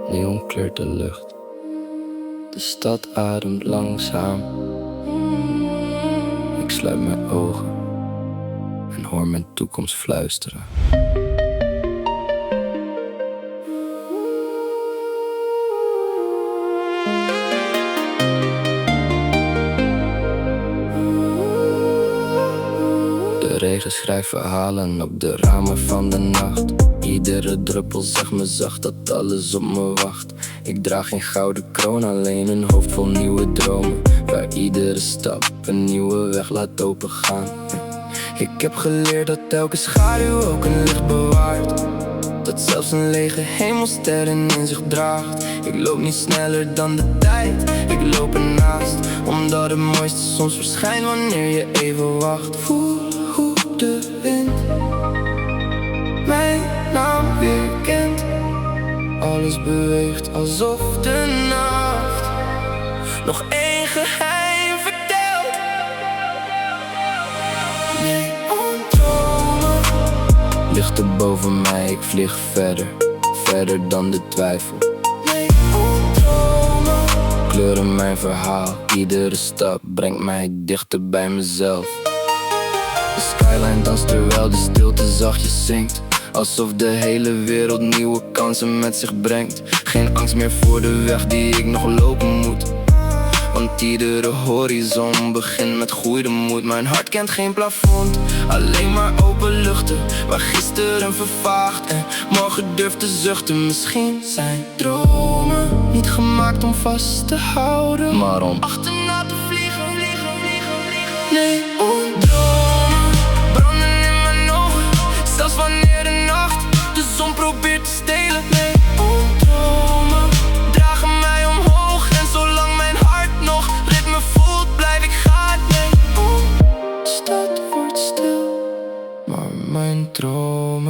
Neon kleurt de lucht. De stad ademt langzaam. Ik sluit mijn ogen en hoor mijn toekomst fluisteren. De regen schrijft verhalen op de ramen van de nacht. Iedere druppel zegt me zacht dat alles op me wacht. Ik draag geen gouden kroon, alleen een hoofd vol nieuwe dromen, waar iedere stap een nieuwe weg laat opengaan. Ik heb geleerd dat elke schaduw ook een licht bewaart, dat zelfs een lege hemel sterren in zich draagt. Ik loop niet sneller dan de tijd, ik loop ernaast, omdat het mooiste soms verschijnt wanneer je even wacht. Voel hoe de wind mijn naam weer kent. Alles beweegt alsof de nacht nog één geheim vertelt. Neondromen lichten boven mij, ik vlieg verder, verder dan de twijfel. Neondromen kleuren mijn verhaal, iedere stap brengt mij dichter bij mezelf. De skyline danst terwijl de stilte zachtjes zingt, alsof de hele wereld nieuwe kansen met zich brengt. Geen angst meer voor de weg die ik nog lopen moet, want iedere horizon begint met goede moed. Mijn hart kent geen plafond, alleen maar open luchten, waar gisteren vervaagt en morgen durft te zuchten. Misschien zijn dromen niet gemaakt om vast te houden, maar om achterna te vliegen, vliegen, vliegen, vliegen. Neondromen branden in mijn ogen, zelfs wanneer de nacht de zon probeert te stelen. Neondromen dragen mij omhoog, en zolang mijn hart nog ritme voelt, blijf ik gaan. De stad wordt stil, maar mijn dromen